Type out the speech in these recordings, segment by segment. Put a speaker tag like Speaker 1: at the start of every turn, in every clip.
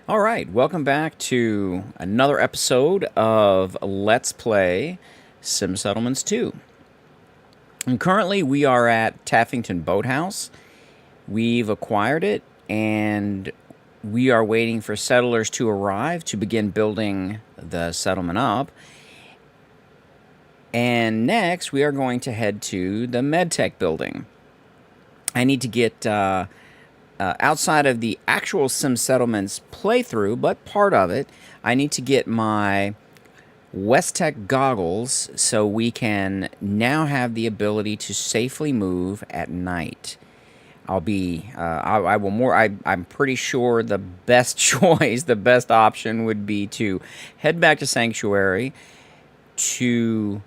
Speaker 1: All right, welcome back to another episode of Let's Play Sim Settlements 2. And currently we are at Taffington Boathouse. We've acquired it and we are waiting for settlers to arrive to begin building the settlement up. And next we are going to head to the MedTech building. I need to get outside of the actual Sim Settlements playthrough, but part of it, I need to get my West Tek goggles so we can now have the ability to safely move at night. I'm pretty sure the best choice, the best option would be to head back to Sanctuary to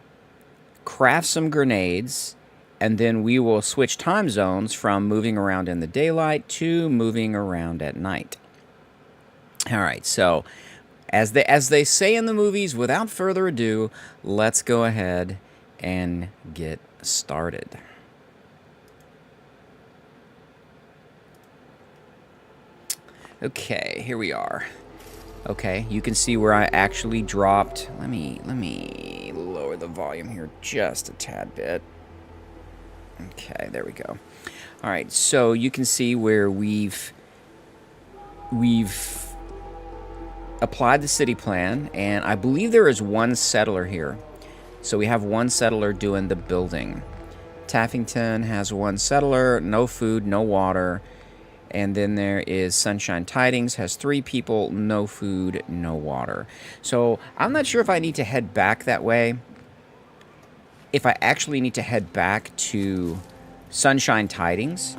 Speaker 1: craft some grenades, and then we will switch time zones from moving around in the daylight to moving around at night. All right, so as they say in the movies, without further ado, let's go ahead and get started. Okay, here we are. Okay, you can see where I actually dropped. Let me lower the volume here just a tad bit. Okay, there we go. All right, so you can see where we've applied the city plan, and I believe there is one settler here. So we have one settler doing the building. Taffington has one settler, no food, no water. And then there is Sunshine Tidings, has 3 people, no food, no water. So I'm not sure if I need to head back that way. If I actually need to head back to Sunshine Tidings.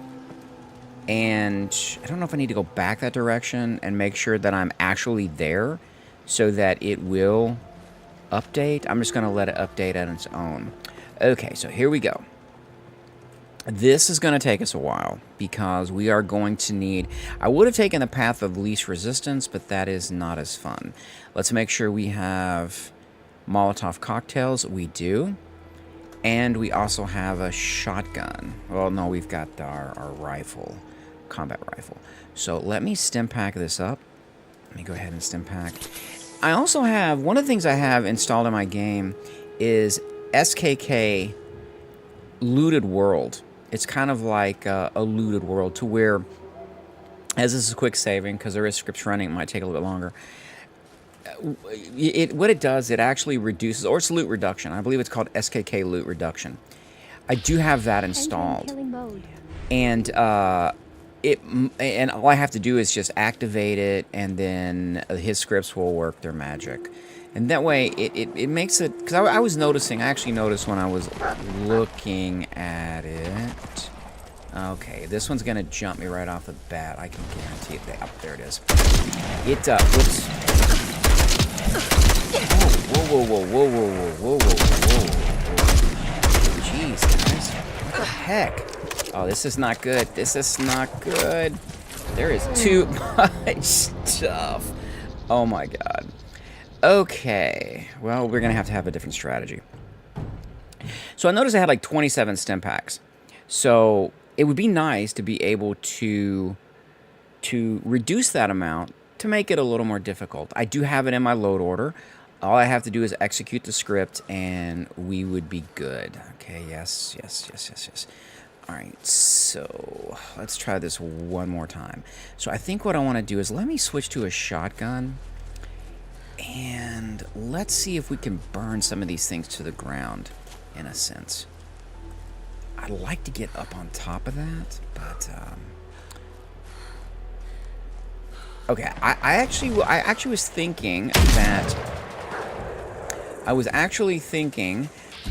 Speaker 1: And I don't know if I need to go back that direction and make sure that I'm actually there so that it will update. I'm just going to let it update on its own. Okay, so here we go. This is going to take us a while because we are going to need... I would have taken the path of least resistance, but that is not as fun. Let's make sure we have Molotov cocktails. We do. And we also have a shotgun. Well, no, we've got our rifle, combat rifle. So let me stim pack this up. Let me go ahead and stim pack. I also have... One of the things I have installed in my game is SKK Looted World. It's kind of like a looted world to where, as this is quick saving, because there is scripts running, it might take a little bit longer. What it does, it actually reduces, or it's loot reduction. I believe it's called SKK loot reduction. I do have that installed. And and all I have to do is just activate it, and then his scripts will work their magic. And that way, it makes it... Because I was noticing... I actually noticed when I was looking at it... Okay, this one's going to jump me right off the bat. I can guarantee it. Oh, there it is. It, whoops. Oh, whoa. Jeez, guys. What the heck? Oh, this is not good. This is not good. There is too much stuff. Oh, my God. Okay, well, we're going to have a different strategy. So I noticed I had like 27 stim packs. So it would be nice to be able to reduce that amount to make it a little more difficult. I do have it in my load order. All I have to do is execute the script and we would be good. Okay, yes. All right, so let's try this one more time. So I think what I want to do is let me switch to a shotgun. And let's see if we can burn some of these things to the ground, in a sense. I'd like to get up on top of that, but okay. I actually was thinking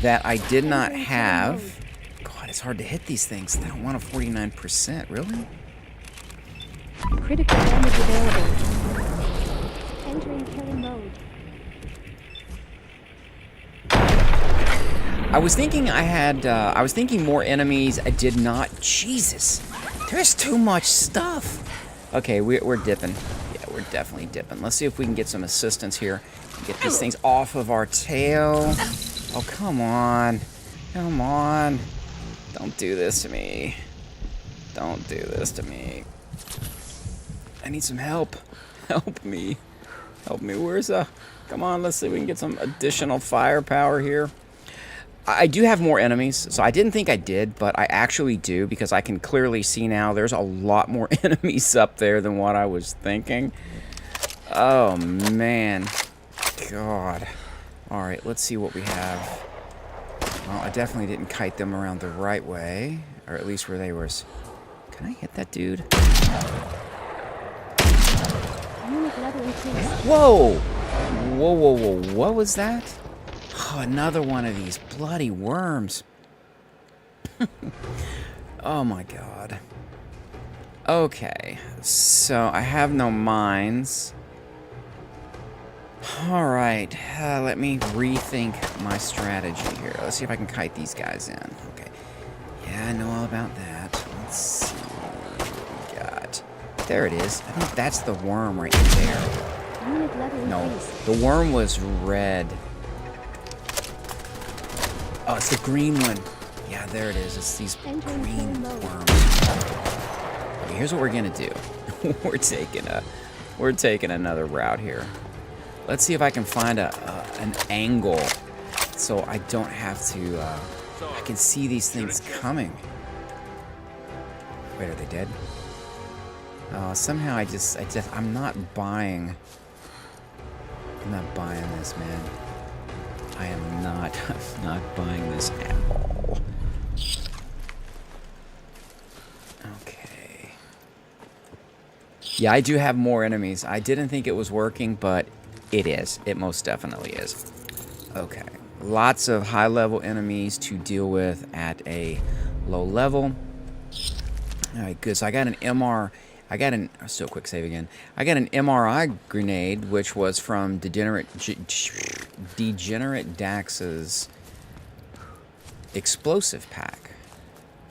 Speaker 1: that I did not have. God, it's hard to hit these things. They don't want a 49%, really.
Speaker 2: Critical damage available. Entering killing mode.
Speaker 1: I was thinking I was thinking more enemies. I did not. Jesus, there's too much stuff. Okay, we're dipping. Yeah, we're definitely dipping. Let's see if we can get some assistance here. Get these things off of our tail. Oh, come on. Come on. Don't do this to me. Don't do this to me. I need some help. Help me. Help me. Where's Come on, let's see if we can get some additional firepower here. I do have more enemies, so I didn't think I did, but I actually do, because I can clearly see now there's a lot more enemies up there than what I was thinking. Oh, man. God. Alright, let's see what we have. Well, I definitely didn't kite them around the right way, or at least where they were. Can I hit that dude? Whoa! Whoa, whoa, whoa. What was that? Oh, another one of these bloody worms. Oh my god. Okay, so I have no mines. Alright, let me rethink my strategy here. Let's see if I can kite these guys in. Okay. Yeah, I know all about that. Let's see what we got. There it is. I think that's the worm right there. No, the worm was red. Oh, it's the green one. Yeah, there it is. It's these green worms. Okay, here's what we're gonna do. we're taking another route here. Let's see if I can find an angle so I don't have to. I can see these things coming. Wait, are they dead? Somehow I'm not buying. I'm not buying this, man. I am not. I'm not buying this at all. Okay. Yeah, I do have more enemies. I didn't think it was working, but it is. It most definitely is. Okay. Lots of high-level enemies to deal with at a low level. Alright, good. So I got an MR... Still quick save again. I got an MRI grenade, which was from Degenerate Dax's explosive pack.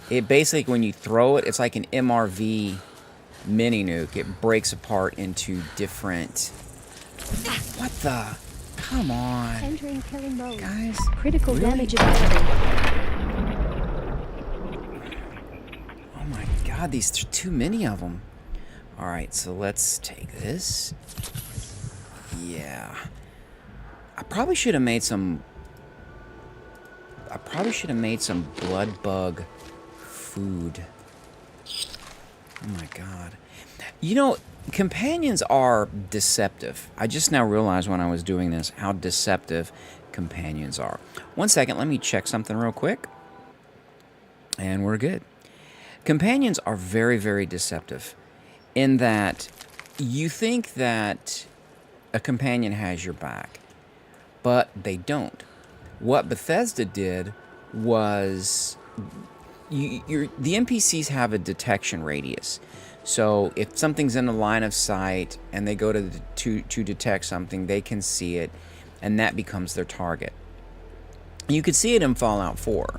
Speaker 1: It basically, when you throw it, it's like an MRV mini nuke. It breaks apart into different... What the? Come on.
Speaker 2: Entering killing mode.
Speaker 1: Guys.
Speaker 2: Critical
Speaker 1: really?
Speaker 2: damage available.
Speaker 1: Oh my god, there's too many of them. Alright, so let's take this. Yeah. I probably should have made some blood bug food. Oh my god. You know, companions are deceptive. I just now realized when I was doing this how deceptive companions are. 1 second, let me check something real quick. And we're good. Companions are very, very deceptive in that you think that a companion has your back, but they don't. What Bethesda did was the NPCs have a detection radius. So if something's in the line of sight and they go to detect something, they can see it, and that becomes their target. You could see it in Fallout 4,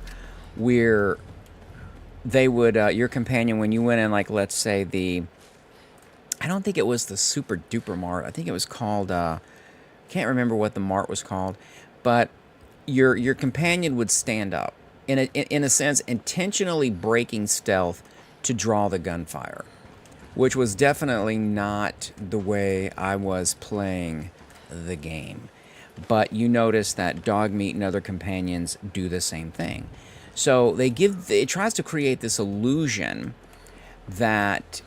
Speaker 1: where they would your companion, when you went in, like, let's say I don't think it was the Super Duper Mart. I think it was called can't remember what the mart was called, but your companion would stand up in a sense, intentionally breaking stealth to draw the gunfire, which was definitely not the way I was playing the game. But you notice that Dogmeat and other companions do the same thing. So it tries to create this illusion that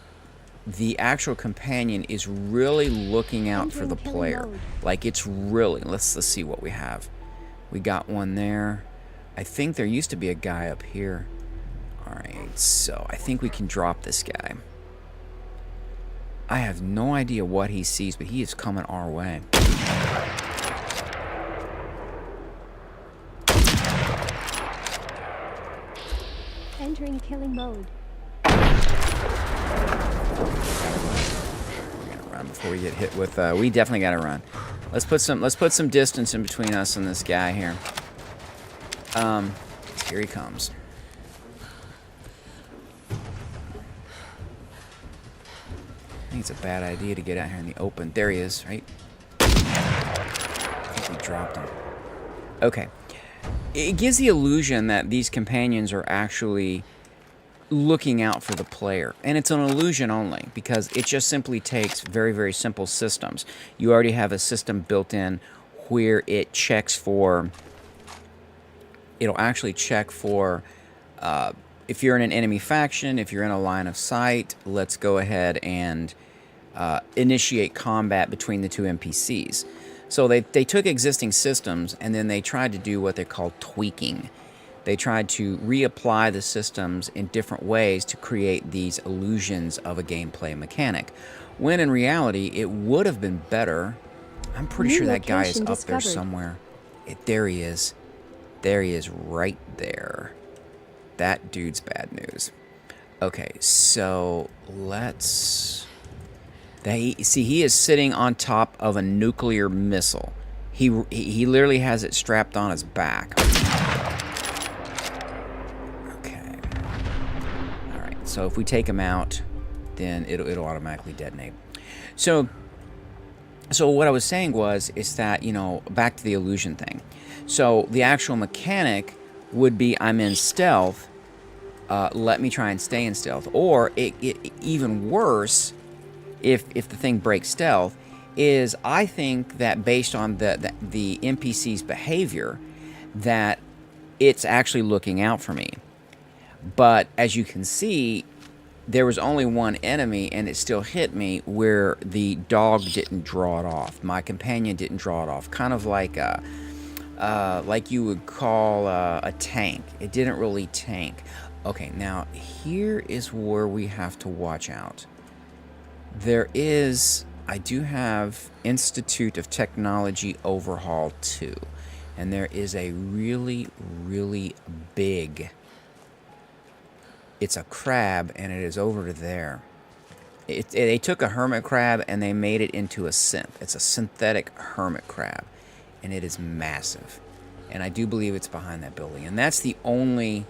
Speaker 1: the actual companion is really looking out for the player. Like, it's really... Let's see what we have. We got one there. I think there used to be a guy up here. Alright, so I think we can drop this guy. I have no idea what he sees, but he is coming our way.
Speaker 2: Entering killing mode.
Speaker 1: Before we get hit with we definitely gotta run. Let's put some distance in between us and this guy here. Here he comes. I think it's a bad idea to get out here in the open. There he is, right? I think we dropped him. Okay. It gives the illusion that these companions are actually looking out for the player. And it's an illusion only, because it just simply takes very, very simple systems. You already have a system built in where it checks for, it'll actually check for if you're in an enemy faction, if you're in a line of sight, let's go ahead and initiate combat between the two NPCs. So they took existing systems and then they tried to do what they call tweaking. They tried to reapply the systems in different ways to create these illusions of a gameplay mechanic, when in reality it would have been better. I'm pretty sure that guy is up there somewhere. There he is. There he is, right there. That dude's bad news. Okay, so let's... see, he is sitting on top of a nuclear missile. He literally has it strapped on his back. Okay. All right. So if we take him out, then it'll automatically detonate. So what I was saying is that, you know, back to the illusion thing. So the actual mechanic would be, I'm in stealth. Let me try and stay in stealth. Or even worse, if the thing breaks stealth, is I think that based on the NPC's behavior, that it's actually looking out for me. But as you can see, there was only one enemy and it still hit me, where the dog didn't draw it off. My companion didn't draw it off. Kind of like like you would call a tank. It didn't really tank. Okay, now here is where we have to watch out. I do have Institute of Technology Overhaul 2, and there is a really, really big, it's a crab, and it is over there. They took a hermit crab and they made it into a synth. It's a synthetic hermit crab, and it is massive. And I do believe it's behind that building, and that's the only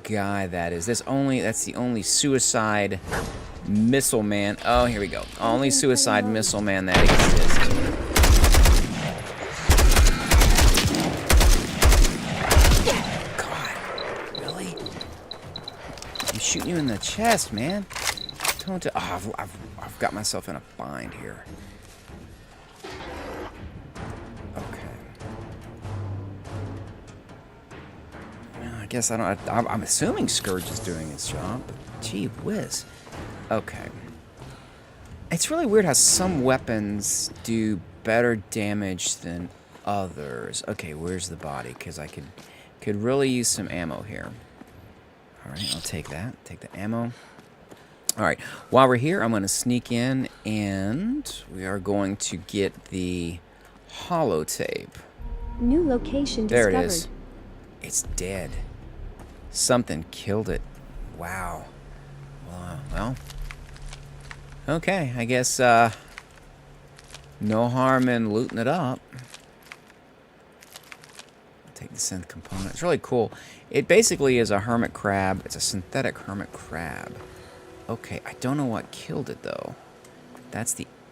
Speaker 1: guy that's the only suicide missile man. Oh, here we go. Only suicide missile man that exists. God, really? I'm shooting you in the chest, man. Don't. Oh, I've got myself in a bind here. Okay. Well, I guess I don't. I'm assuming Scourge is doing its job. But gee whiz. Okay. It's really weird how some weapons do better damage than others. Okay, where's the body? Because I could really use some ammo here. All right, I'll take that. Take the ammo. All right, while we're here, I'm going to sneak in, and we are going to get the holotape.
Speaker 2: New location
Speaker 1: there
Speaker 2: discovered.
Speaker 1: It is. It's dead. Something killed it. Wow. Well, okay, I guess no harm in looting it up. Take the synth component. It's really cool. It basically is a hermit crab. It's a synthetic hermit crab. Okay, I don't know what killed it, though.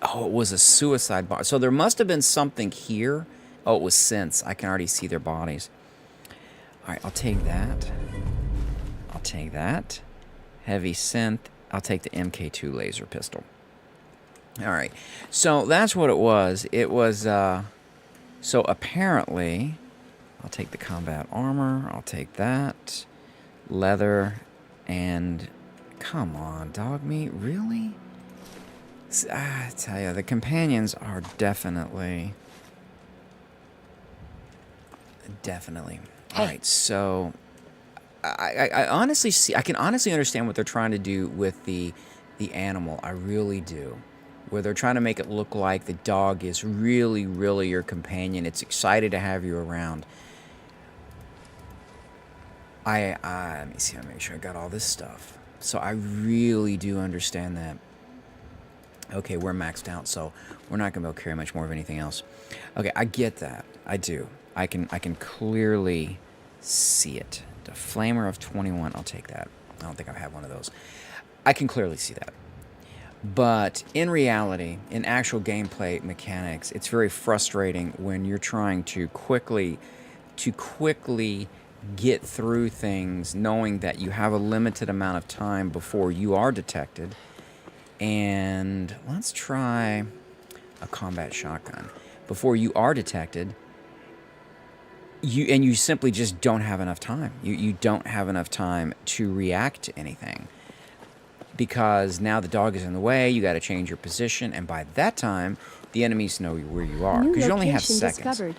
Speaker 1: Oh, it was a suicide bomb. So there must have been something here. Oh, it was synths. I can already see their bodies. All right, I'll take that. I'll take that. Heavy synth. I'll take the MK2 laser pistol. All right, so that's what it was. It was, so apparently, I'll take the combat armor. I'll take that. Leather and, come on, dog meat, really? I tell you, the companions are definitely. All right, so I honestly see. I can honestly understand what they're trying to do with the animal. I really do. Where they're trying to make it look like the dog is really, really your companion. It's excited to have you around. Let me see. I'll make sure I got all this stuff. So I really do understand that. Okay, we're maxed out, so we're not gonna be able to carry much more of anything else. Okay, I get that. I do. I can clearly see it. The Flamer of 21, I'll take that. I don't think I have one of those. I can clearly see that. But in reality, in actual gameplay mechanics, it's very frustrating when you're trying to quickly get through things knowing that you have a limited amount of time before you are detected. And let's try a combat shotgun. Before you are detected, you simply just don't have enough time. You don't have enough time to react to anything. Because now the dog is in the way, you got to change your position, and by that time, the enemies know where you are. Because you only have seconds. Discovered.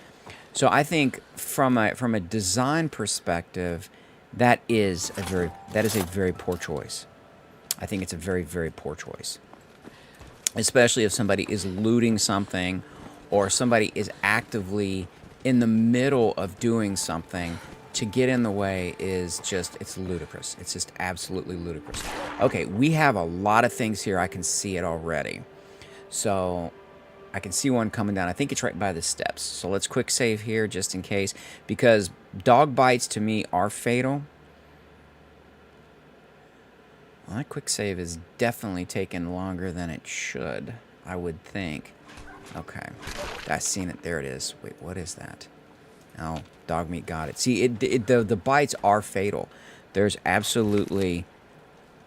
Speaker 1: So I think from a design perspective, that is a very poor choice. I think it's a very, very poor choice. Especially if somebody is looting something or somebody is actively in the middle of doing something. To get in the way is just, it's ludicrous. It's just absolutely ludicrous. Okay, we have a lot of things here. I can see it already. So I can see one coming down. I think it's right by the steps. So let's quick save here just in case. Because dog bites to me are fatal. Well, that quick save is definitely taking longer than it should, I would think. Okay, I've seen it. There it is. Wait, what is that? Oh, dog meat got it. See, the bites are fatal. There's absolutely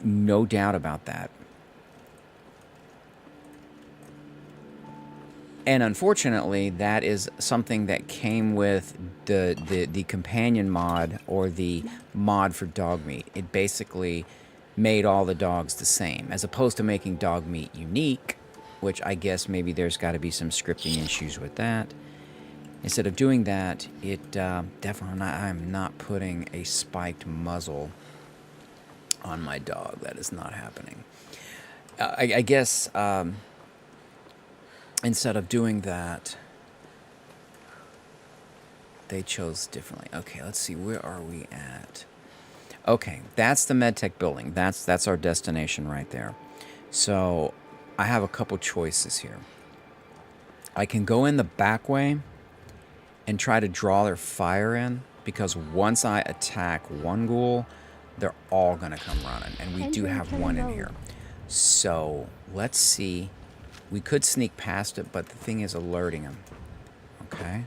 Speaker 1: no doubt about that. And unfortunately, that is something that came with the companion mod or the mod for dog meat. It basically made all the dogs the same, as opposed to making dog meat unique, which I guess maybe there's got to be some scripting issues with that. Instead of doing that, it definitely I'm not putting a spiked muzzle on my dog. That is not happening. I guess instead of doing that, they chose differently. Okay, let's see. Where are we at? Okay, that's the MedTech building. That's our destination right there. So I have a couple choices here. I can go in the back way and try to draw their fire in, because once I attack one ghoul, they're all going to come running, and we do have one in here. So let's see. We could sneak past it, but the thing is alerting him. Okay.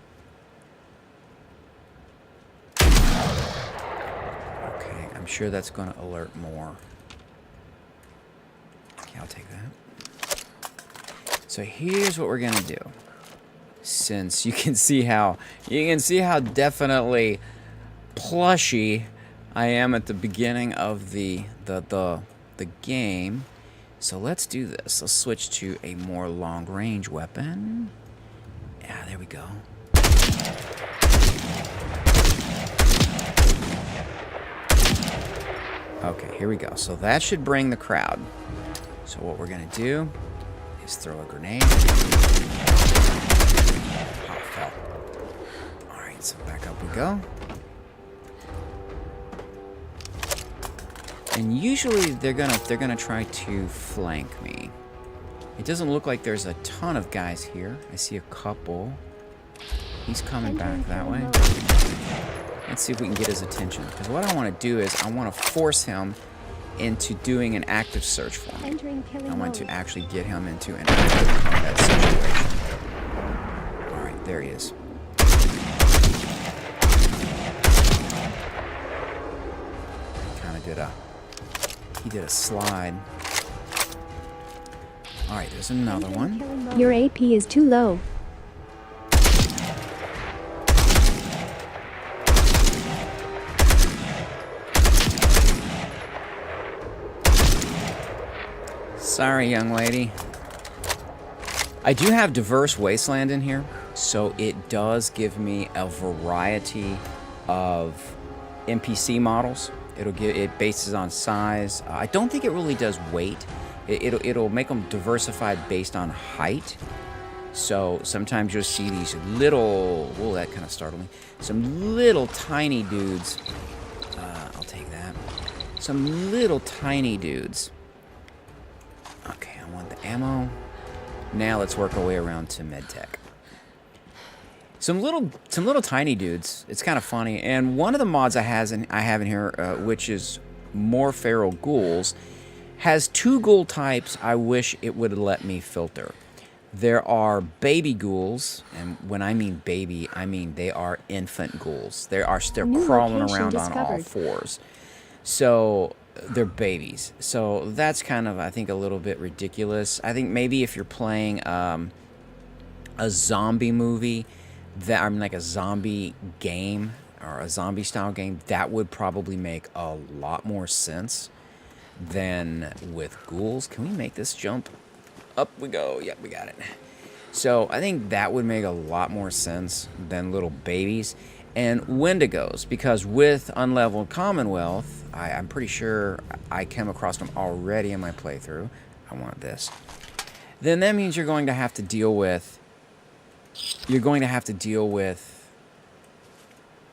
Speaker 1: Okay, I'm sure that's going to alert more. Okay, I'll take that. So here's what we're going to do. Since you can see how definitely plushy I am at the beginning of the game. So let's do this. Let's switch to a more long-range weapon. Yeah, there we go. Okay, here we go. So that should bring the crowd. So what we're gonna do is throw a grenade. Alright, so back up we go. And usually they're gonna try to flank me. It doesn't look like there's a ton of guys here. I see a couple. He's coming back that way. Let's see if we can get his attention. Because what I want to do is I want to force him into doing an active search for me. I want to actually get him into an active combat situation. Alright, there he is. He did a slide. Alright, there's another one.
Speaker 2: Your AP is too low.
Speaker 1: Sorry, young lady. I do have diverse wasteland in here, so it does give me a variety of NPC models. It bases on size. I don't think it really does weight. It'll make them diversified based on height. So sometimes you'll see these little, whoa, that kind of startled me. Some little tiny dudes. I'll take that. Some little tiny dudes. Okay, I want the ammo. Now let's work our way around to MedTech. Some little tiny dudes. It's kind of funny. And one of the mods I have in here, which is more feral ghouls, has two ghoul types I wish it would let me filter. There are baby ghouls, and when I mean baby, I mean they are infant ghouls. They're
Speaker 2: New
Speaker 1: crawling
Speaker 2: location
Speaker 1: around on all
Speaker 2: discovered.
Speaker 1: fours. So they're babies. So that's kind of, I think, a little bit ridiculous. I think maybe if you're playing a zombie movie, that I mean like a zombie game or a zombie style game, that would probably make a lot more sense than with ghouls. Can we make this jump? Up we go. Yep, we got it. So I think that would make a lot more sense than little babies. And Wendigos, because with Unleveled Commonwealth, I'm pretty sure I came across them already in my playthrough. I want this. Then that means you're going to have to deal with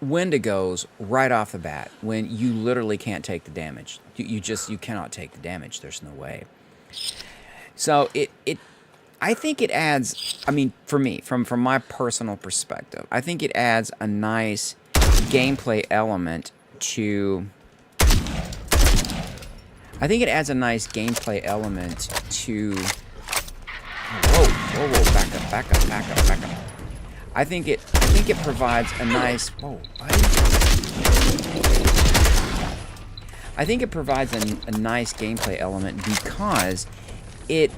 Speaker 1: Wendigos right off the bat when you literally can't take the damage. You cannot take the damage. There's no way. So I think it adds, I mean, for me, from my personal perspective, I think it adds a nice gameplay element to, whoa, back up. I think it provides a nice, whoa, buddy. I think it provides a nice gameplay element because it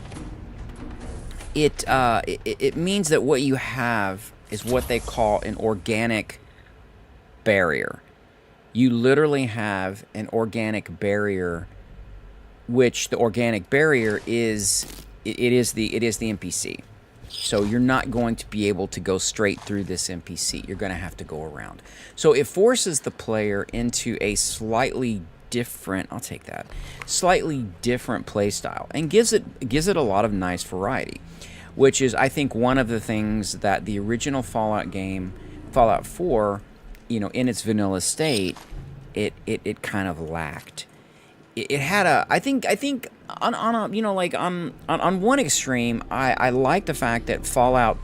Speaker 1: means that what you have is what they call an organic barrier. You literally have an organic barrier, which the organic barrier is the NPC. So you're not going to be able to go straight through this NPC. You're going to have to go around. So it forces the player into a slightly different play style and gives it a lot of nice variety, which is, I think, one of the things that the original Fallout game, Fallout 4, in its vanilla state, it kind of lacked. It had a, I think on one extreme, I like the fact that Fallout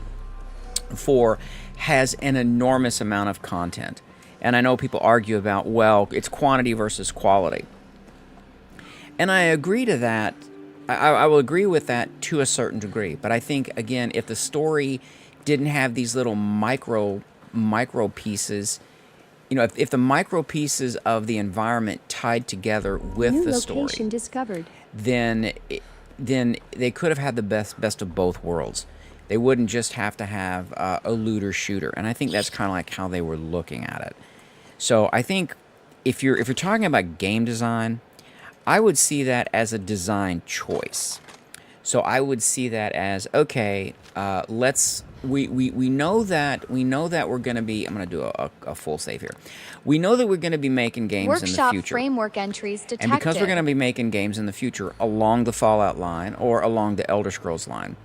Speaker 1: 4 has an enormous amount of content. And I know people argue about, well, it's quantity versus quality. And I agree to that. I will agree with that to a certain degree. But I think, again, if the story didn't have these little micro pieces, if the micro pieces of the environment tied together with
Speaker 2: New
Speaker 1: the
Speaker 2: location
Speaker 1: story,
Speaker 2: discovered.
Speaker 1: then they could have had the best of both worlds. They wouldn't just have to have a looter shooter, and I think that's kind of like how they were looking at it. So I think if you're talking about game design, I would see that as a design choice. So I would see that as, okay, we know that we're going to be, I'm going to do a full save here. We know that we're going to be making games in the
Speaker 2: Workshop
Speaker 1: future.
Speaker 2: framework entries detected.
Speaker 1: And because we're going to be making games in the future along the Fallout line or along the Elder Scrolls line,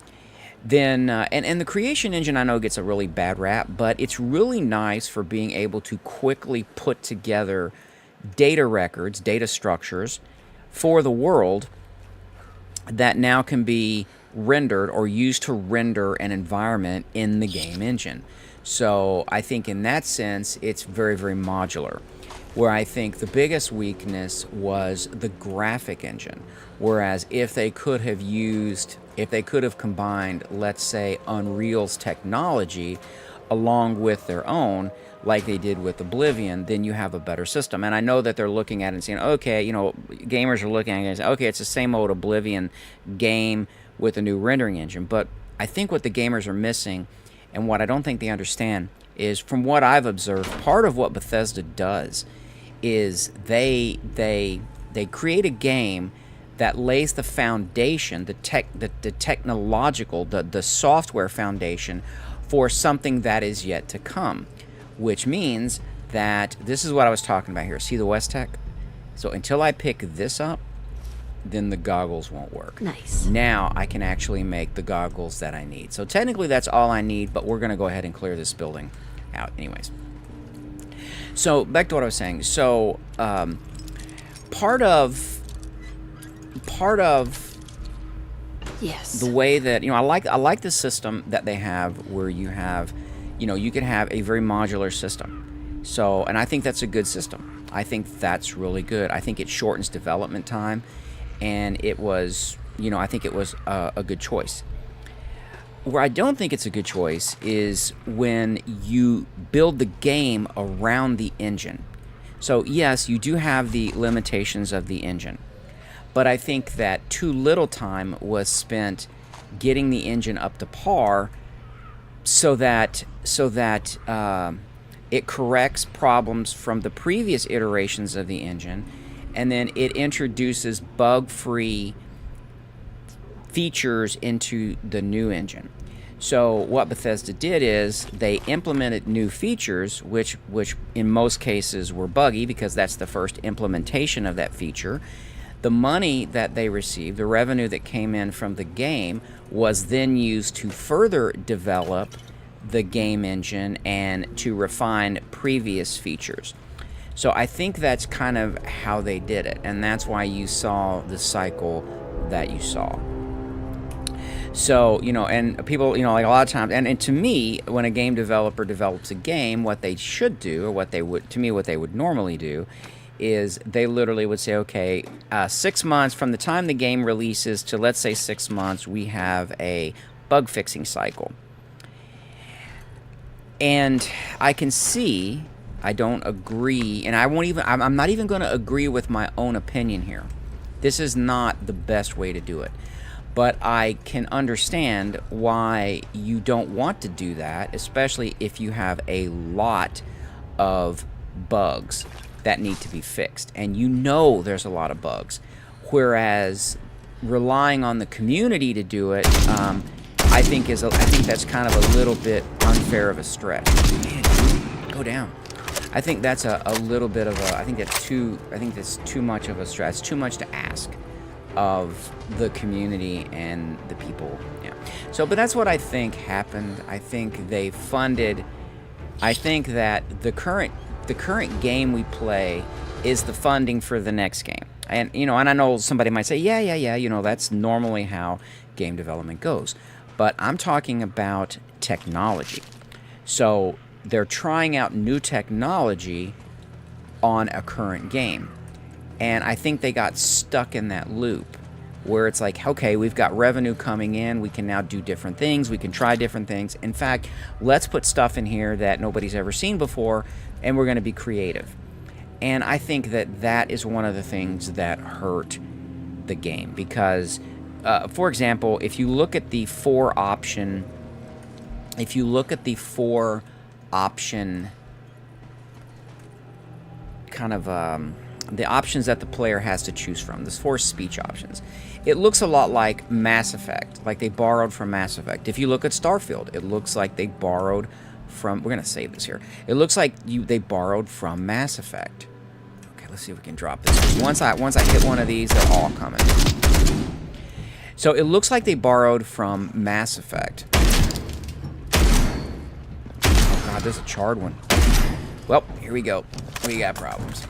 Speaker 1: then, and the creation engine I know gets a really bad rap, but it's really nice for being able to quickly put together data records, data structures for the world that now can be rendered or used to render an environment in the game engine. So I think in that sense, it's very, very modular. Where I think the biggest weakness was the graphic engine. Whereas if they could have combined, let's say, Unreal's technology along with their own, like they did with Oblivion, then you have a better system. And I know that they're looking at it and saying, okay, gamers are looking at it and saying, okay, it's the same old Oblivion game with a new rendering engine. But I think what the gamers are missing, and what I don't think they understand, is from what I've observed, part of what Bethesda does is they create a game that lays the foundation, the technological, the software foundation for something that is yet to come, which means that this is what I was talking about here. See the West Tek? So until I pick this up, then the goggles won't work.
Speaker 2: Nice.
Speaker 1: Now I can actually make the goggles that I need. So technically that's all I need, but we're going to go ahead and clear this building out anyways. So back to what I was saying. So part of
Speaker 2: Yes.
Speaker 1: the way that, I like the system that they have where you have, you can have a very modular system. So, and I think that's a good system. I think that's really good. I think it shortens development time, and it was, I think it was a good choice. Where I don't think it's a good choice is when you build the game around the engine. So yes, you do have the limitations of the engine, but I think that too little time was spent getting the engine up to par so that it corrects problems from the previous iterations of the engine, and then it introduces bug-free features into the new engine. So what Bethesda did is they implemented new features, which in most cases were buggy because that's the first implementation of that feature. The money that they received, the revenue that came in from the game, was then used to further develop the game engine and to refine previous features. So I think that's kind of how they did it, and that's why you saw the cycle that you saw. So, and people, like a lot of times, and to me, when a game developer develops a game, what they should do, or what they would normally do, is they literally would say, okay, 6 months from the time the game releases to, let's say, 6 months, we have a bug fixing cycle. And I can see, I don't agree, and I'm not even going to agree with my own opinion here. This is not the best way to do it. But I can understand why you don't want to do that, especially if you have a lot of bugs that need to be fixed. And there's a lot of bugs. Whereas relying on the community to do it, I think that's kind of a little bit unfair of a stretch. Man, dude, go down. I think that's a little bit of I think that's too much of a stretch. It's too much to ask of the community and the people. Yeah. So, but that's what I think happened. I think they funded. I think that the current game we play is the funding for the next game. And and I know somebody might say, yeah, that's normally how game development goes. But I'm talking about technology. So they're trying out new technology on a current game. And I think they got stuck in that loop where it's like, okay, we've got revenue coming in. We can now do different things. We can try different things. In fact, let's put stuff in here that nobody's ever seen before, and we're going to be creative. And I think that is one of the things that hurt the game because, for example, if you look at the four option kind of the options that the player has to choose from, there's 4 speech options. It looks a lot like Mass Effect, like they borrowed from Mass Effect. If you look at Starfield, it looks like they borrowed from, we're going to save this here. It looks like they borrowed from Mass Effect. Okay, let's see if we can drop this. Once I hit one of these, they're all coming. So it looks like they borrowed from Mass Effect. Oh god, there's a charred one. Well, here we go. We got problems.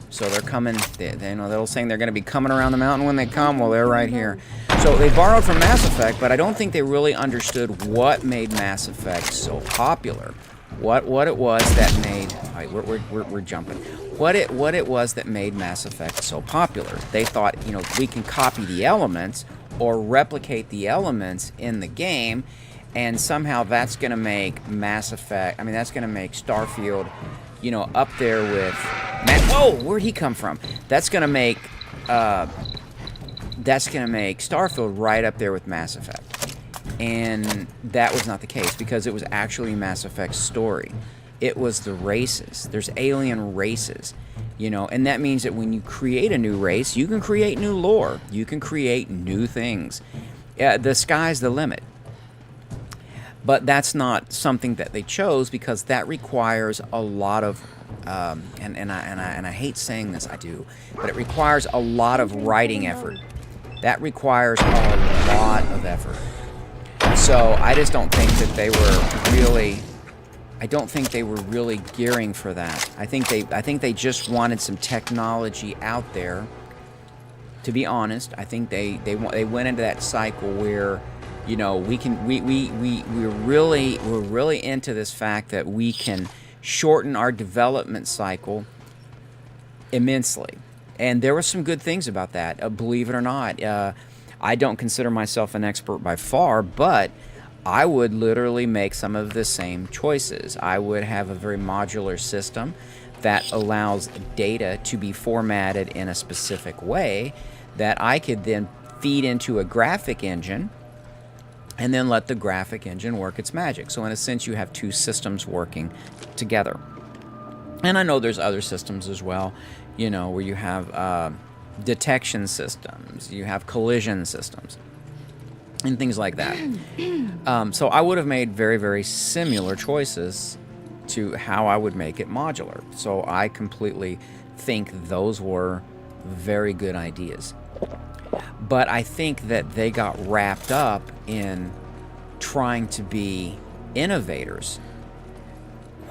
Speaker 1: So they're coming, they're saying they're going to be coming around the mountain when they come. Well, they're right here. So they borrowed from Mass Effect, but I don't think they really understood what made Mass Effect so popular. What it was that made, all right, we're jumping. What it was that made Mass Effect so popular. They thought, we can copy the elements or replicate the elements in the game, and somehow that's going to make Mass Effect, that's going to make Starfield, up there with... Whoa, where'd he come from? That's going to make Starfield right up there with Mass Effect. And that was not the case, because it was actually Mass Effect's story. It was the races. There's alien races, and that means that when you create a new race, you can create new lore. You can create new things. The sky's the limit. But that's not something that they chose, because that requires a lot of, and I hate saying this, I do, but it requires a lot of writing effort. That requires a lot of effort. So I just don't think that they were really gearing for that. I think they just wanted some technology out there. To be honest, I think they went into that cycle where, we're really into this fact that we can shorten our development cycle immensely. And there were some good things about that, believe it or not. I don't consider myself an expert by far, but I would literally make some of the same choices. I would have a very modular system that allows data to be formatted in a specific way that I could then feed into a graphic engine and then let the graphic engine work its magic. So in a sense, you have two systems working together. And I know there's other systems as well, you know, where you have detection systems, you have collision systems, and things like that. So I would have made very, very similar choices to how I would make it modular. So I completely think those were very good ideas. But I think that they got wrapped up in trying to be innovators,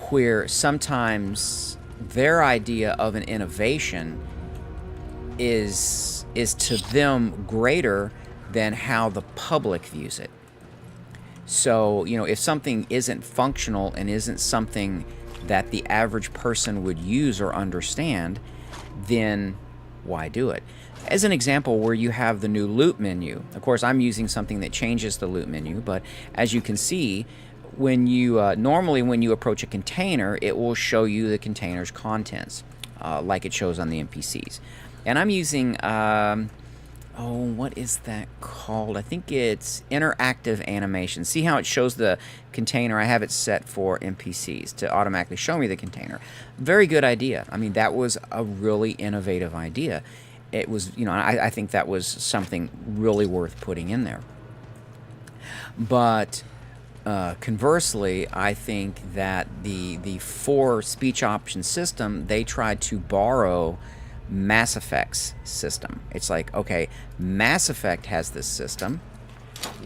Speaker 1: where sometimes their idea of an innovation is to them greater than how the public views it. So, you know, if something isn't functional and isn't something that the average person would use or understand, then why do it? As an example, where you have the new loot menu. Of course, I'm using something that changes the loot menu, but as you can see, when you normally when you approach a container, it will show you the container's contents, like it shows on the NPCs. And I'm using, what is that called? I think it's interactive animation. See how it shows the container? I have it set for NPCs to automatically show me the container. Very good idea. I mean, that was a really innovative idea. It was, you know, I think that was something really worth putting in there. But conversely, I think that the for speech option system, they tried to borrow Mass Effect's system. It's like, okay, Mass Effect has this system.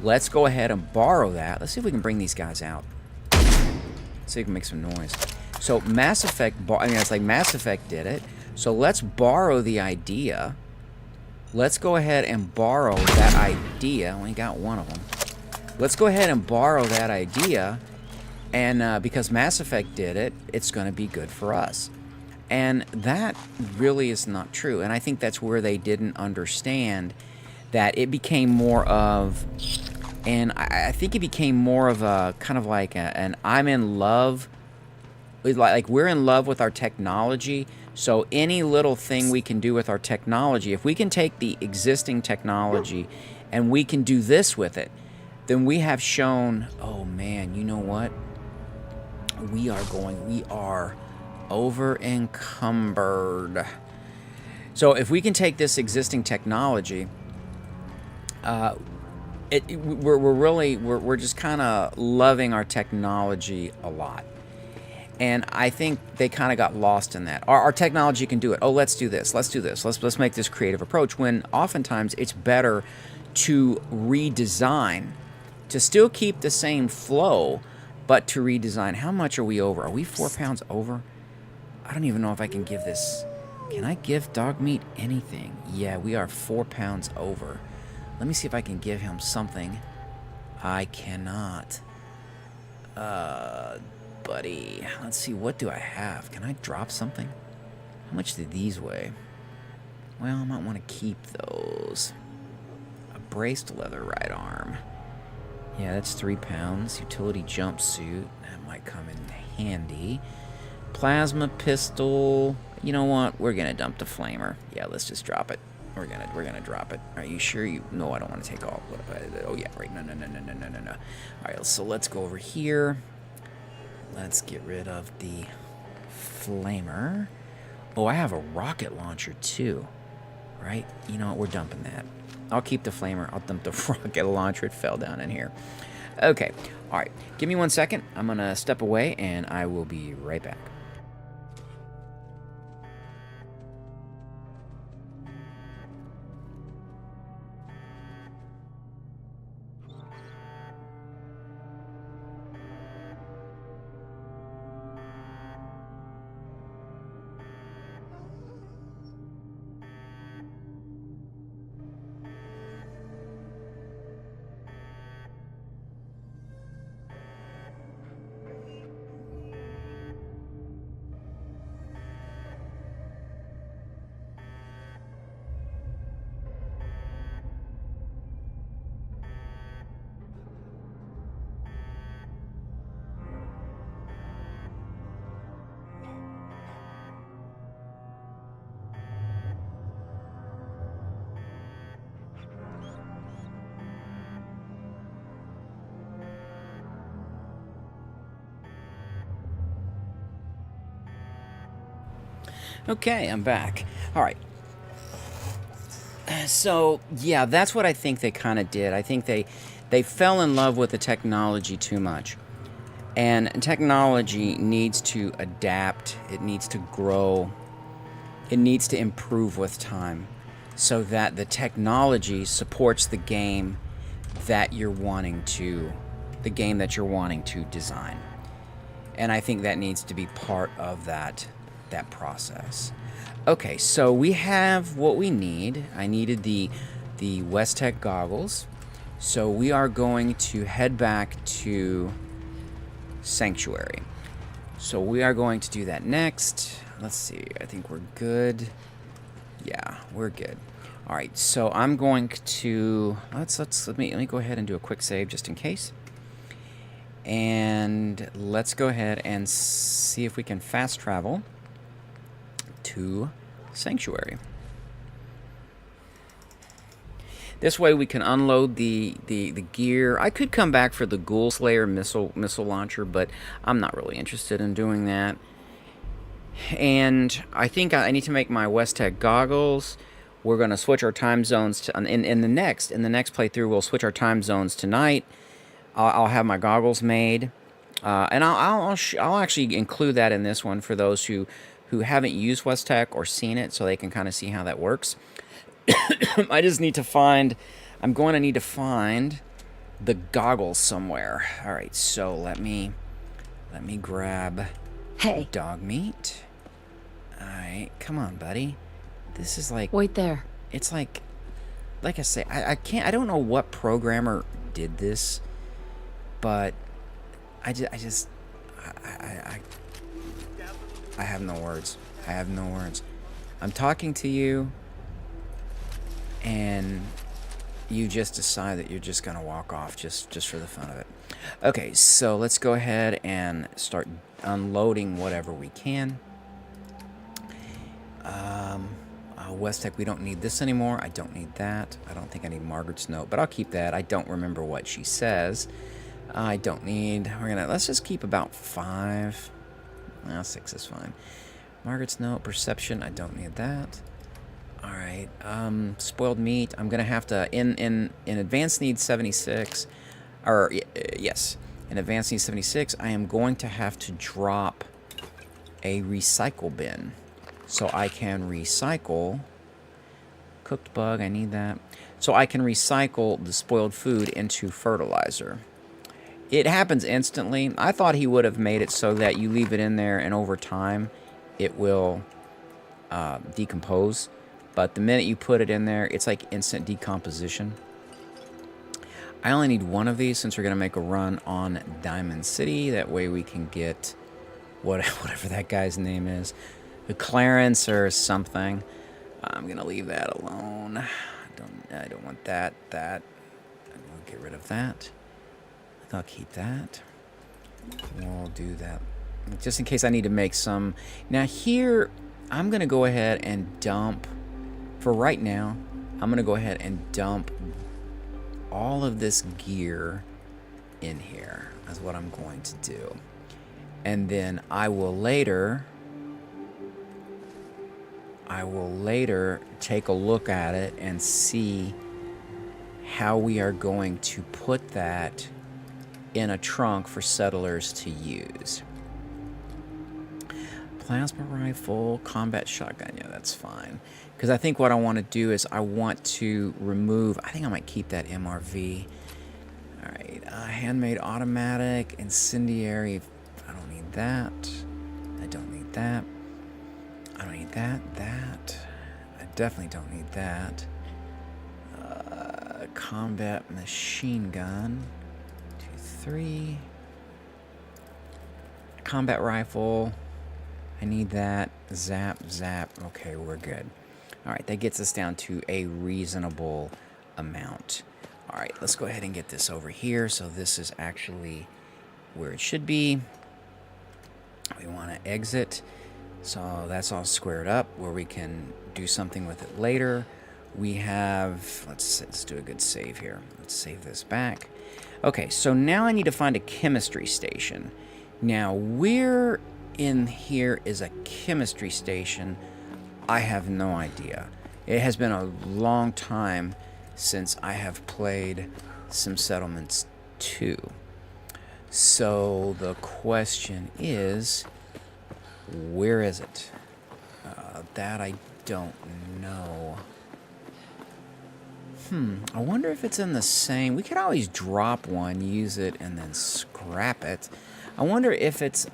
Speaker 1: Let's go ahead and borrow that. Let's see if we can bring these guys out. Let's see if we can make some noise. So Mass Effect, I mean, it's like Mass Effect did it. So let's borrow the idea. Let's go ahead and borrow that idea. I only got one of them. Let's go ahead and borrow that idea. And because Mass Effect did it, it's going to be good for us. And that really is not true. And I think that's where they didn't understand that it became more of, and I think it became more of a kind of like an I'm in love, like we're in love with our technology. So any little thing we can do with our technology, if we can take the existing technology and we can do this with it, then we have shown, oh man, you know what? We are over encumbered. So if we can take this existing technology, we're just kind of loving our technology a lot. And I think they kind of got lost in that. Our technology can do it. Oh, let's do this. Let's do this. Let's make this creative approach. When oftentimes it's better to redesign, to still keep the same flow, but to redesign. How much are we over? Are we 4 pounds over? I don't even know if I can give this. Can I give dog meat anything? Yeah, we are 4 pounds over. Let me see if I can give him something. I cannot. Buddy. Let's see, what do I have? Can I drop something? How much do these weigh? Well, I might want to keep those. A braced leather right arm. Yeah, that's 3 pounds. Utility jumpsuit. That might come in handy. Plasma pistol. You know what? We're gonna dump the flamer. Yeah, let's just drop it. We're gonna drop it. Are you sure you? No, I don't want to take all. Oh yeah, right. No. All right, so let's go over here. Let's get rid of the flamer. Oh, I have a rocket launcher too. Right? You know what? We're dumping that. I'll keep the flamer. I'll dump the rocket launcher. It fell down in here. Okay. All right. Give me 1 second. I'm gonna step away, and I will be right back. Okay, I'm back. All right. So, yeah, that's what I think they kind of did. I think they fell in love with the technology too much. And technology needs to adapt, it needs to grow, it needs to improve with time so that the technology supports that you're wanting to the game that you're wanting to design. And I think that needs to be part of that process. Okay, so we have what we need. I needed the West Tek goggles. So we are going to head back to Sanctuary. So we are going to do that next. Let's see. I think we're good. Yeah, we're good. All right. So I'm going to let me go ahead and do a quick save just in case. And let's go ahead and see if we can fast travel to Sanctuary. This way we can unload the gear. I could come back for the Ghoul Slayer missile launcher, but I'm not really interested in doing that. And I think I need to make my West Tek goggles. We're going to switch our time zones to in the next playthrough. We'll switch our time zones tonight. I'll have my goggles made, and I'll actually include that in this one for those who haven't used West Tek or seen it, so they can kind of see how that works. I just need to find. I'm going to need to find the goggles somewhere. All right, so let me grab dog meat. All right, come on, buddy. This is like
Speaker 3: wait there.
Speaker 1: It's like I say, I can't. I don't know what programmer did this, but I have no words. I have no words. I'm talking to you, and you just decide that you're just gonna walk off just for the fun of it. Okay, so let's go ahead and start unloading whatever we can. West Tek, we don't need this anymore. I don't need that. I don't think I need Margaret's note, but I'll keep that. I don't remember what she says. I don't need. Let's just keep about 5. 6 is fine. Margaret's note, perception. I don't need that. All right. Spoiled meat. I'm gonna have to in advanced need 76, or yes, in advanced need 76. I am going to have to drop a recycle bin, so I can recycle cooked bug. I need that, so I can recycle the spoiled food into fertilizer. It happens instantly. I thought he would have made it so that you leave it in there and over time it will decompose. But the minute you put it in there, it's like instant decomposition. I only need one of these since we're going to make a run on Diamond City. That way we can get whatever that guy's name is. The Clarence or something. I'm going to leave that alone. I don't want that. We'll get rid of that. I'll keep that. We'll do that. Just in case I need to make some. Now here, I'm going to go ahead and dump. For right now, I'm going to go ahead and dump all of this gear in here. That's what I'm going to do. And then I will later take a look at it and see how we are going to put that in a trunk for settlers to use. Plasma rifle, combat shotgun. Yeah, that's fine. Because I think what I want to do is I want to remove. I think I might keep that MRV. All right, handmade automatic, incendiary. I don't need that. I don't need that. I don't need that. That. I definitely don't need that. Combat machine gun. 2, 3. Combat rifle. I need that. Zap, zap. Okay, we're good. All right, that gets us down to a reasonable amount. All right, let's go ahead and get this over here. So this is actually where it should be. We want to exit. So that's all squared up where we can do something with it later. We have, let's do a good save here. Let's save this back. Okay, so now I need to find a chemistry station. Now, where in here is a chemistry station I have no idea. It has been a long time since I have played Sim Settlements 2. So the question is, where is it? That I don't know. I wonder if it's in the same... We could always drop one, use it, and then scrap it. I wonder if it's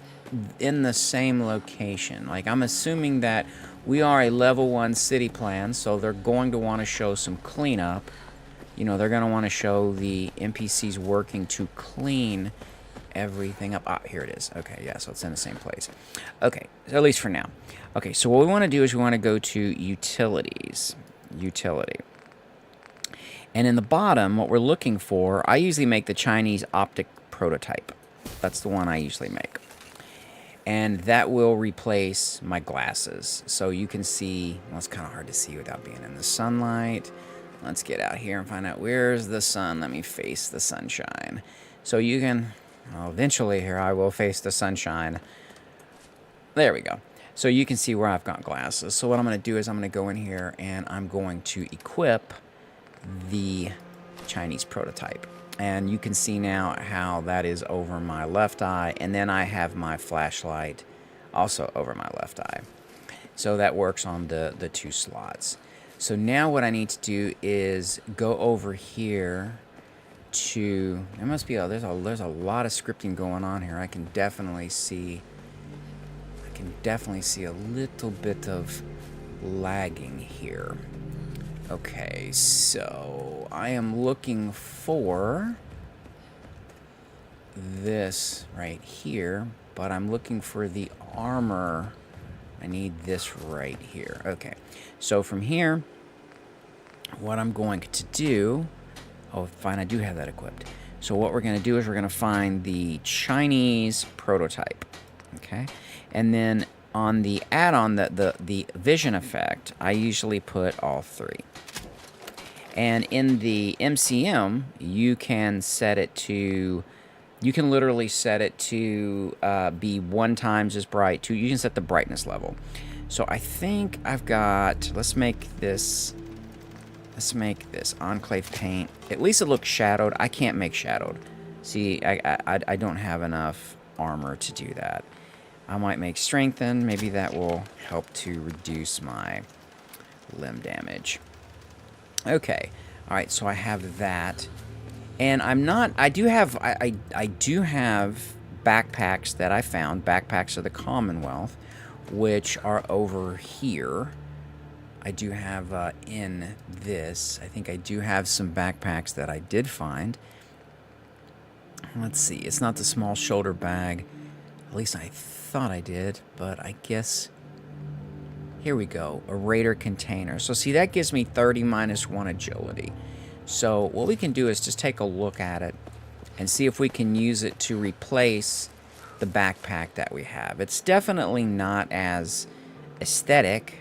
Speaker 1: in the same location. Like, I'm assuming that we are a level 1 city plan, so they're going to want to show some cleanup. You know, they're going to want to show the NPCs working to clean everything up. Ah, here it is. Okay, yeah, so it's in the same place. Okay, so at least for now. Okay, so what we want to do is we want to go to Utilities. Utility. And in the bottom, what we're looking for, I usually make the Chinese optic prototype. That's the one I usually make. And that will replace my glasses. So you can see, well, it's kind of hard to see without being in the sunlight. Let's get out here and find out where's the sun. Let me face the sunshine. So you can, well, eventually here I will face the sunshine. There we go. So you can see where I've got glasses. So what I'm going to do is I'm going to go in here and I'm going to equip the Chinese prototype. And you can see now how that is over my left eye. And then I have my flashlight also over my left eye. So that works on the 2 slots. So now what I need to do is go over here to... There must be there's a lot of scripting going on here. I can definitely see a little bit of lagging here. Okay, so I am looking for this right here, but I'm looking for the armor. I need this right here. Okay, so from here, what I'm going to do... Oh, fine, I do have that equipped. So what we're going to do is we're going to find the Chinese prototype. Okay, and then on the add-on, the vision effect, I usually put all 3. And in the MCM, you can set it to... You can literally set it to be 1 times as bright. You can set the brightness level. So I think I've got... Let's make this Enclave paint. At least it looks shadowed. I can't make shadowed. See, I don't have enough armor to do that. I might make strengthen. Maybe that will help to reduce my limb damage. Okay. All right, so I have that. And I do have backpacks that I found, backpacks of the Commonwealth, which are over here. I do have in this. I think I do have some backpacks that I did find. Let's see. It's not the small shoulder bag. At least I thought I did, but I guess... Here we go. A Raider container. So see, that gives me 30 minus 1 agility. So what we can do is just take a look at it and see if we can use it to replace the backpack that we have. It's definitely not as aesthetic.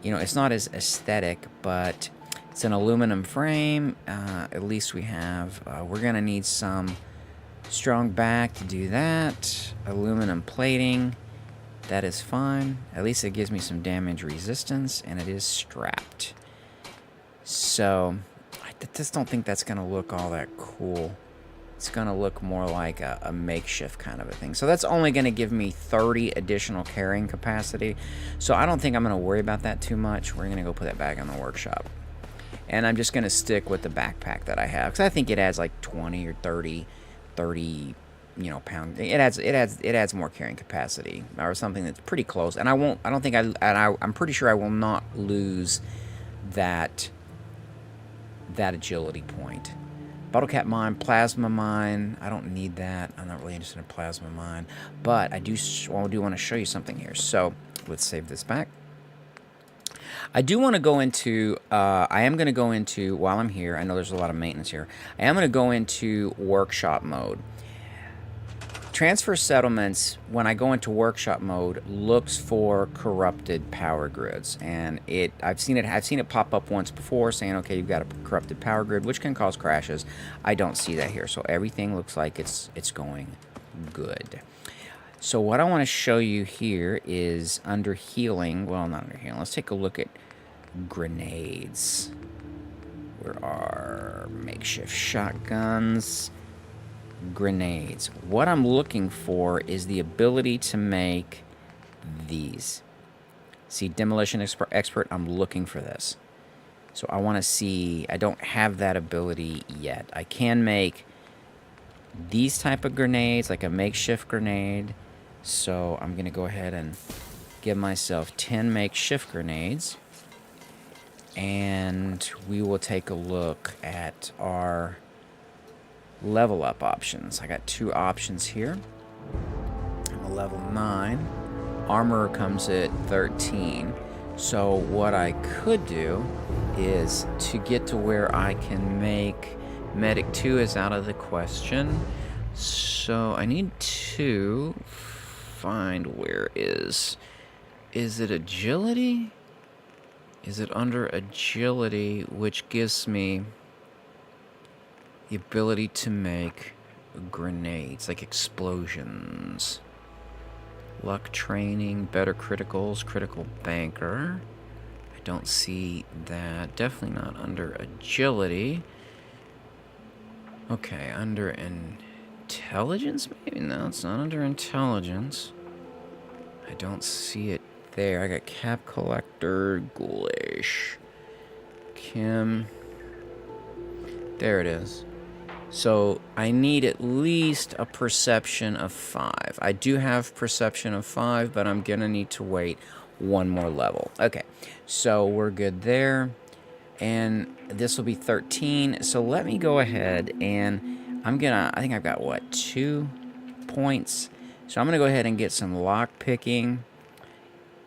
Speaker 1: You know, it's not as aesthetic, but it's an aluminum frame. At least we have... we're going to need some strong back to do that. Aluminum plating. That is fine. At least it gives me some damage resistance, and it is strapped. So, I just don't think that's going to look all that cool. It's going to look more like a makeshift kind of a thing. So that's only going to give me 30 additional carrying capacity. So I don't think I'm going to worry about that too much. We're going to go put that back in the workshop. And I'm just going to stick with the backpack that I have, because I think it adds like 20 or 30, you know, pound. It adds more carrying capacity, or something that's pretty close. And I'm pretty sure I will not lose that agility point. Bottle cap mine, plasma mine. I don't need that. I'm not really interested in plasma mine, but I do want to show you something here. So let's save this back. I do want to go into, I am going to go into, while I'm here, I know there's a lot of maintenance here, I am going to go into workshop mode. Transfer Settlements, when I go into workshop mode, looks for corrupted power grids, and I've seen it pop up once before saying, okay, you've got a corrupted power grid, which can cause crashes. I don't see that here, so everything looks like it's going good. So what I want to show you here is under healing. Well, not under healing. Let's take a look at grenades. Where are makeshift shotguns? Grenades. What I'm looking for is the ability to make these. See, demolition expert, I'm looking for this. So I want to see, I don't have that ability yet. I can make these type of grenades, like a makeshift grenade. So I'm going to go ahead and give myself 10 makeshift grenades. And we will take a look at our level up options. I got 2 options here. I'm a level 9. Armor comes at 13. So what I could do is to get to where I can make medic 2 is out of the question. So I need to find where is it agility? Is it under agility, which gives me the ability to make grenades, like explosions. Luck training, better criticals, critical banker. I don't see that. Definitely not under agility. Okay, under intelligence maybe? No, it's not under intelligence. I don't see it there. I got cap collector, ghoulish. Kim. There it is. So I need at least a perception of 5. I do have perception of 5, but I'm gonna need to wait one more level. Okay, so we're good there. And this will be 13. So let me go ahead and I think I've got what, 2 points. So I'm gonna go ahead and get some lock picking.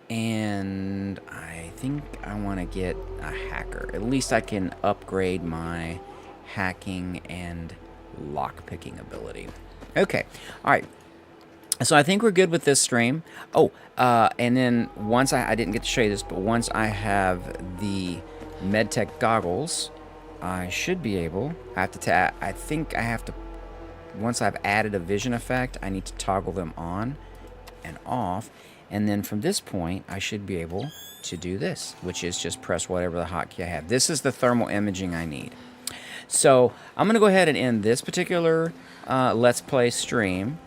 Speaker 1: And I think I want to get a hacker. At least I can upgrade my hacking and lock-picking ability. Okay, all right. So I think we're good with this stream. Oh, and then once I didn't get to show you this, but once I have the MedTech goggles, I should be able, I think I have to, once I've added a vision effect, I need to toggle them on and off. And then from this point, I should be able to do this, which is just press whatever the hotkey I have. This is the thermal imaging I need. So I'm going to go ahead and end this particular Let's Play stream.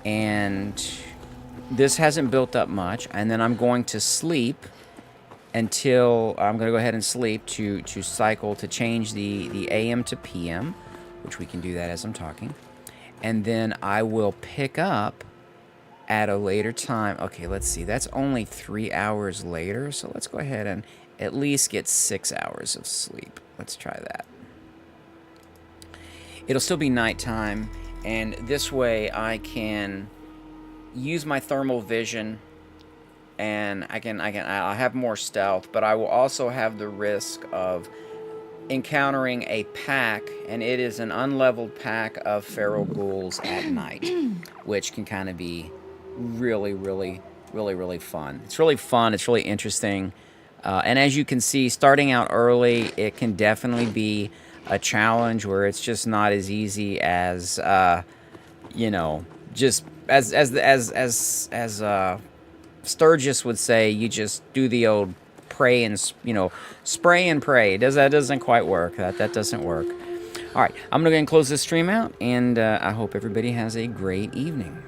Speaker 1: And this hasn't built up much. And then I'm going to sleep until I'm going to go ahead and sleep to cycle to change the AM to PM, which we can do that as I'm talking. And then I will pick up at a later time. Okay, let's see. That's only 3 hours later. So let's go ahead and at least get 6 hours of sleep. Let's try that. It'll still be nighttime, and this way I can use my thermal vision, and I'll have more stealth, but I will also have the risk of encountering a pack, and it is an unleveled pack of feral ghouls at night, which can kind of be really fun. It's really fun. It's really interesting. And as you can see, starting out early, it can definitely be a challenge where it's just not as easy as, you know, just as Sturgis would say, you just do the old pray and, you know, spray and pray. That doesn't quite work. That doesn't work. All right, I'm going to go ahead and close this stream out, and I hope everybody has a great evening.